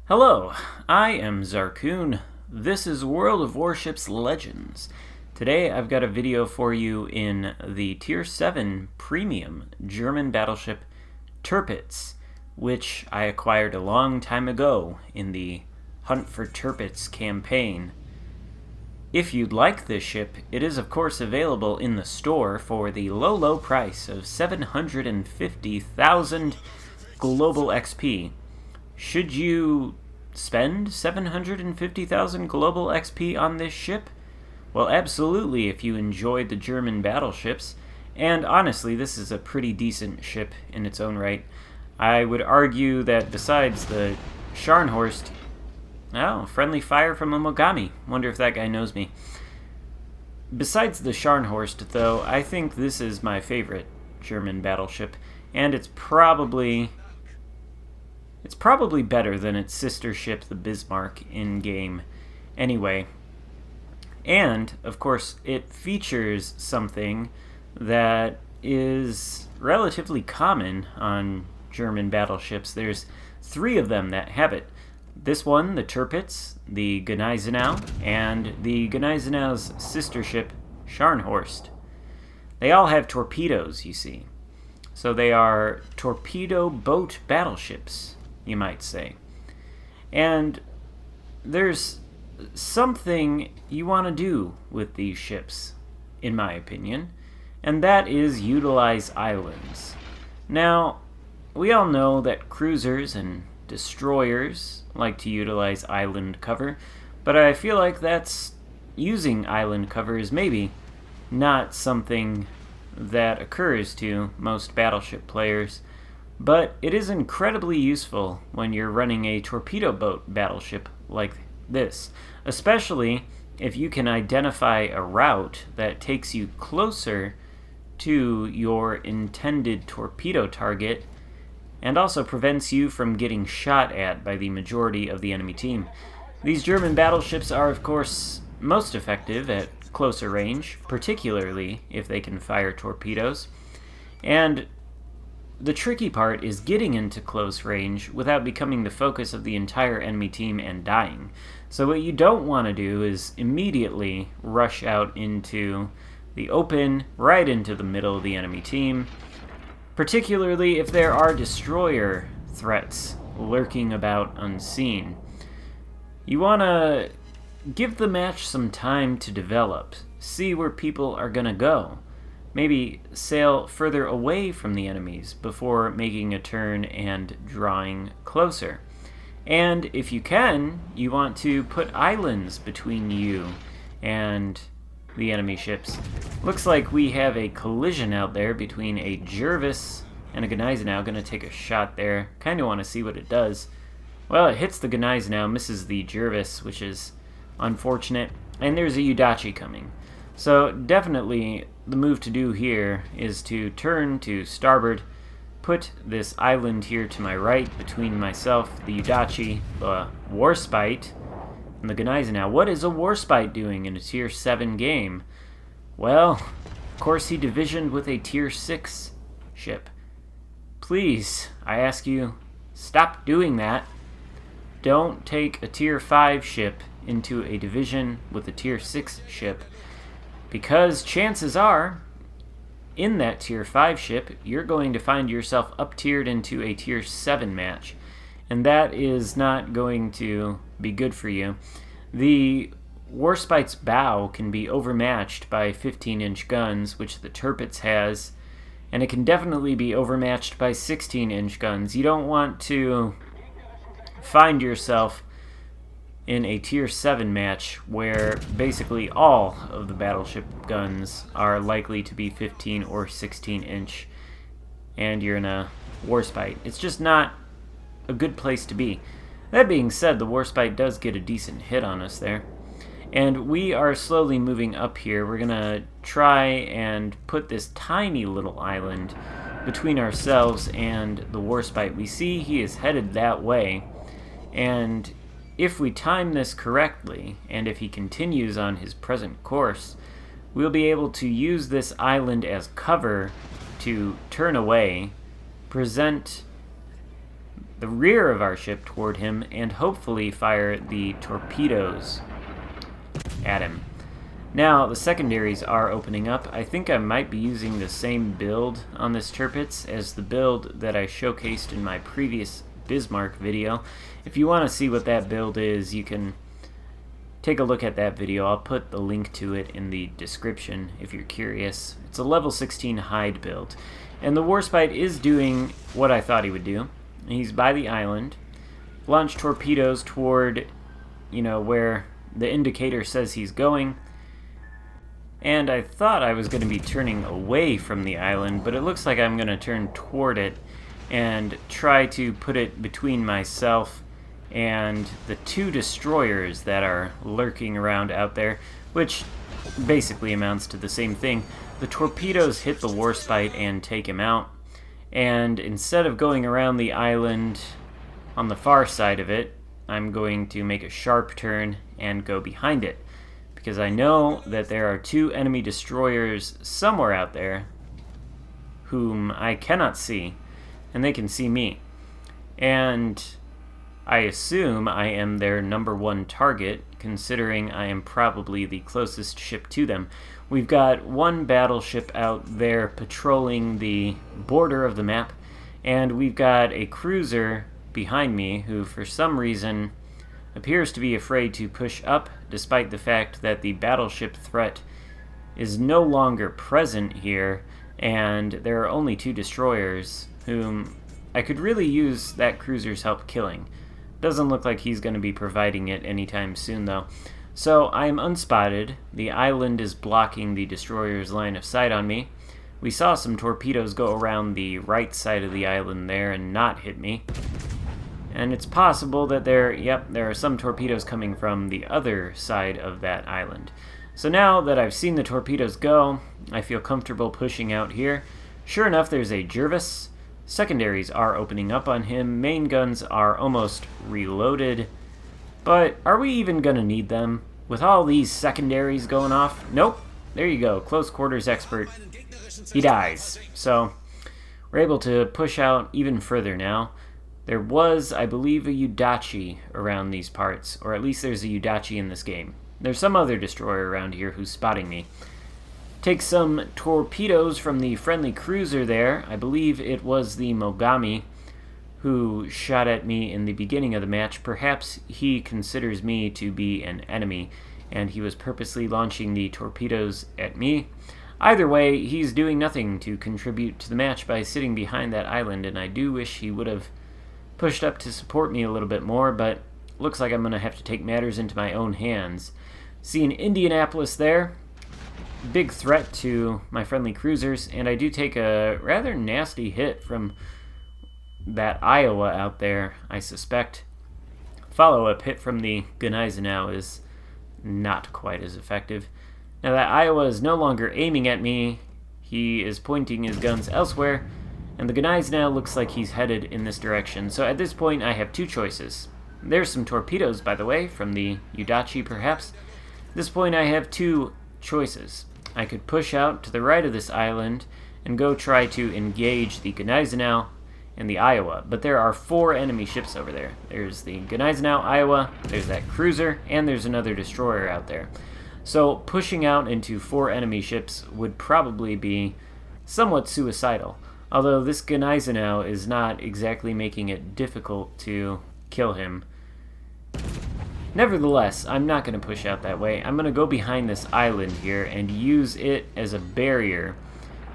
Hello, I am Xarkun. This is World of Warships Legends. Today I've got a video for you in the Tier VII Premium German battleship Tirpitz, which I acquired a long time ago in the Hunt for Tirpitz campaign. If you'd like this ship, it is of course available in the store for the low price of 750,000 global XP. Should you spend 750,000 global XP on this ship? Well, absolutely if you enjoyed the German battleships, and honestly, this is a pretty decent ship in its own right. I would argue that besides the Scharnhorst... Oh, friendly fire from a Mogami. Wonder if that guy knows me. Besides the Scharnhorst, though, I think this is my favorite German battleship, and it's probably better than its sister ship, the Bismarck, in-game anyway. And, of course, it features something that is relatively common on German battleships. There's 3 of them that have it. This one, the Tirpitz, the Gneisenau, and the Gneisenau's sister ship, Scharnhorst. They all have torpedoes, you see. So they are torpedo boat battleships, you might say. And there's something you want to do with these ships, in my opinion, and that is utilize islands. Now, we all know that cruisers and destroyers like to utilize island cover, but I feel like using island cover is maybe not something that occurs to most battleship players. But it is incredibly useful when you're running a torpedo boat battleship like this, especially if you can identify a route that takes you closer to your intended torpedo target and also prevents you from getting shot at by the majority of the enemy team. These German battleships are, of course, most effective at closer range, particularly if they can fire torpedoes. And the tricky part is getting into close range without becoming the focus of the entire enemy team and dying. So what you don't want to do is immediately rush out into the open, right into the middle of the enemy team, particularly if there are destroyer threats lurking about unseen. You want to give the match some time to develop, see where people are going to go. Maybe sail further away from the enemies before making a turn and drawing closer. And if you can, you want to put islands between you and the enemy ships. Looks like we have a collision out there between a Jervis and a Gneisenau. Gonna take a shot there. Kinda want to see what it does. Well, it hits the Gneisenau, misses the Jervis, which is unfortunate. And there's a Udachi coming. So definitely the move to do here is to turn to starboard, put this island here to my right between myself, the Udachi, the Warspite, and the Gneisenau. What is a Warspite doing in a Tier 7 game? Well, of course he divisioned with a Tier 6 ship. Please, I ask you, stop doing that. Don't take a Tier 5 ship into a division with a Tier 6 ship. Because chances are, in that Tier 5 ship, you're going to find yourself up-tiered into a Tier 7 match. And that is not going to be good for you. The Warspite's bow can be overmatched by 15-inch guns, which the Tirpitz has, and it can definitely be overmatched by 16-inch guns. You don't want to find yourself in a Tier 7 match where basically all of the battleship guns are likely to be 15 or 16-inch, and you're in a Warspite. It's just not a good place to be. That being said, the Warspite does get a decent hit on us there. And we are slowly moving up here. We're going to try and put this tiny little island between ourselves and the Warspite. We see he is headed that way, and if we time this correctly, and if he continues on his present course, we'll be able to use this island as cover to turn away, present the rear of our ship toward him and hopefully fire the torpedoes at him. Now, the secondaries are opening up. I think I might be using the same build on this Tirpitz as the build that I showcased in my previous Bismarck video. If you want to see what that build is, you can take a look at that video. I'll put the link to it in the description if you're curious. It's a level 16 hide build. And the Warspite is doing what I thought he would do. He's by the island. Launch torpedoes toward, where the indicator says he's going. And I thought I was going to be turning away from the island, but it looks like I'm going to turn toward it and try to put it between myself and the two destroyers that are lurking around out there, which basically amounts to the same thing. The torpedoes hit the Warspite and take him out, and instead of going around the island on the far side of it, I'm going to make a sharp turn and go behind it, because I know that there are two enemy destroyers somewhere out there whom I cannot see, and they can see me. And I assume I am their number one target, considering I am probably the closest ship to them. We've got one battleship out there patrolling the border of the map, and we've got a cruiser behind me who, for some reason, appears to be afraid to push up, despite the fact that the battleship threat is no longer present here, and there are only two destroyers whom I could really use that cruiser's help killing. Doesn't look like he's going to be providing it anytime soon, though. So I am unspotted. The island is blocking the destroyer's line of sight on me. We saw some torpedoes go around the right side of the island there and not hit me. And it's possible that there are some torpedoes coming from the other side of that island. So now that I've seen the torpedoes go, I feel comfortable pushing out here. Sure enough, there's a Jervis. Secondaries are opening up on him. Main guns are almost reloaded. But are we even going to need them? With all these secondaries going off? Nope. There you go. Close quarters expert. He dies. So we're able to push out even further now. There was, I believe, a Udachi around these parts, or at least there's a Udachi in this game. There's some other destroyer around here who's spotting me. Take some torpedoes from the friendly cruiser there. I believe it was the Mogami who shot at me in the beginning of the match. Perhaps he considers me to be an enemy, and he was purposely launching the torpedoes at me. Either way, he's doing nothing to contribute to the match by sitting behind that island, and I do wish he would have pushed up to support me a little bit more, but looks like I'm going to have to take matters into my own hands. See an Indianapolis there. Big threat to my friendly cruisers, and I do take a rather nasty hit from that Iowa out there, I suspect. Follow-up hit from the Gneisenau is not quite as effective. Now that Iowa is no longer aiming at me, he is pointing his guns elsewhere, and the Gneisenau looks like he's headed in this direction. So at this point, I have two choices. There's some torpedoes, by the way, from the Udachi, perhaps. At this point, I have two choices. I could push out to the right of this island and go try to engage the Gneisenau and the Iowa, but there are four enemy ships over there. There's the Gneisenau, Iowa, there's that cruiser, and there's another destroyer out there. So pushing out into four enemy ships would probably be somewhat suicidal. Although this Gneisenau is not exactly making it difficult to kill him. Nevertheless, I'm not going to push out that way. I'm going to go behind this island here and use it as a barrier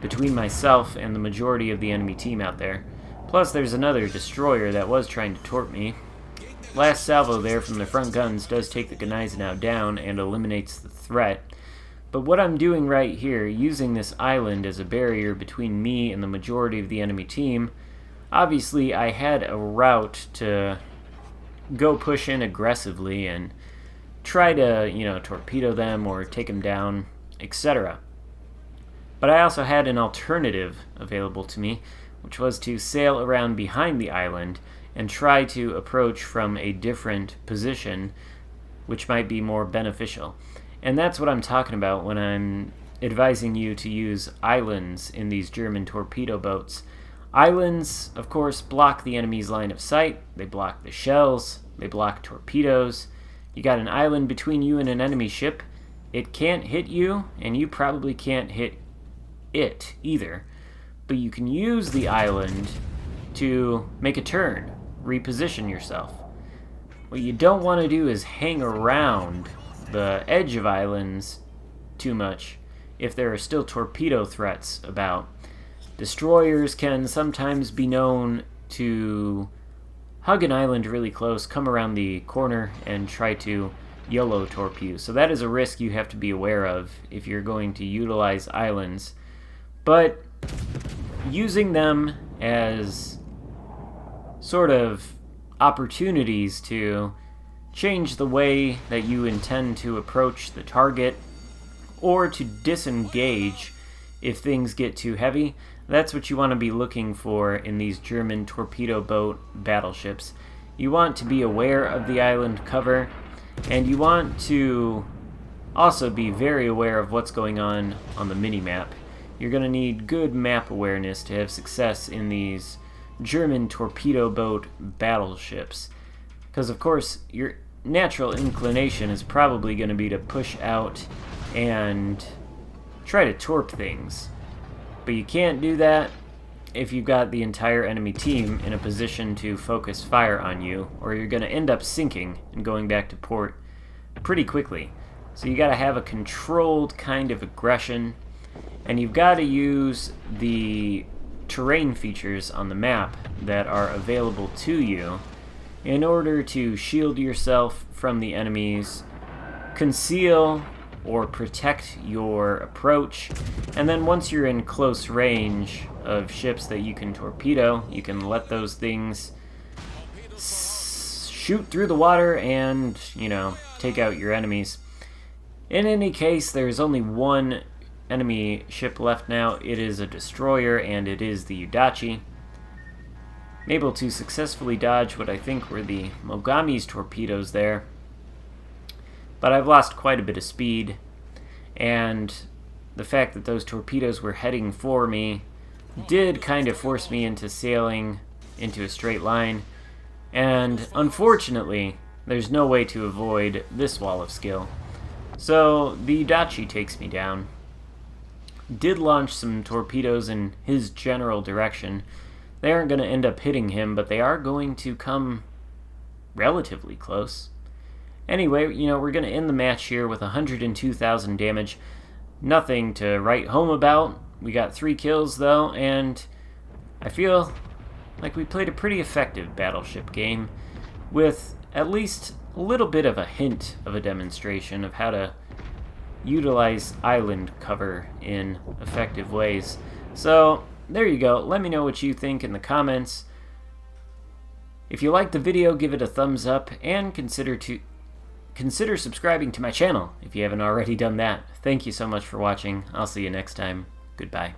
between myself and the majority of the enemy team out there. Plus, there's another destroyer that was trying to torp me. Last salvo there from the front guns does take the Gneisenau down and eliminates the threat. But what I'm doing right here, using this island as a barrier between me and the majority of the enemy team, obviously I had a route to go push in aggressively and try to, torpedo them or take them down, etc. But I also had an alternative available to me, which was to sail around behind the island and try to approach from a different position, which might be more beneficial. And that's what I'm talking about when I'm advising you to use islands in these German torpedo boats. Islands, of course, block the enemy's line of sight. They block the shells. They block torpedoes. You got an island between you and an enemy ship. It can't hit you, and you probably can't hit it either. But you can use the island to make a turn, reposition yourself. What you don't want to do is hang around the edge of islands too much if there are still torpedo threats about. Destroyers can sometimes be known to hug an island really close, come around the corner, and try to YOLO torpedo. So that is a risk you have to be aware of if you're going to utilize islands. But using them as sort of opportunities to change the way that you intend to approach the target, or to disengage if things get too heavy, that's what you want to be looking for in these German torpedo boat battleships. You want to be aware of the island cover, and you want to also be very aware of what's going on the mini-map. You're going to need good map awareness to have success in these German torpedo boat battleships. Because, of course, your natural inclination is probably going to be to push out and try to torp things. But you can't do that if you've got the entire enemy team in a position to focus fire on you, or you're going to end up sinking and going back to port pretty quickly. So you got to have a controlled kind of aggression, and you've got to use the terrain features on the map that are available to you in order to shield yourself from the enemies, conceal or protect your approach, and then once you're in close range of ships that you can torpedo, you can let those things shoot through the water and, take out your enemies. In any case, there's only one enemy ship left now. It is a destroyer, and it is the Udachi. I'm able to successfully dodge what I think were the Mogami's torpedoes there. But I've lost quite a bit of speed, and the fact that those torpedoes were heading for me did kind of force me into sailing into a straight line, and unfortunately, there's no way to avoid this wall of skill. So the Udachi takes me down. Did launch some torpedoes in his general direction. They aren't going to end up hitting him, but they are going to come relatively close. Anyway, we're going to end the match here with 102,000 damage. Nothing to write home about. We got 3 kills, though, and I feel like we played a pretty effective battleship game with at least a little bit of a hint of a demonstration of how to utilize island cover in effective ways. So, there you go. Let me know what you think in the comments. If you liked the video, give it a thumbs up, and consider subscribing to my channel if you haven't already done that. Thank you so much for watching. I'll see you next time. Goodbye.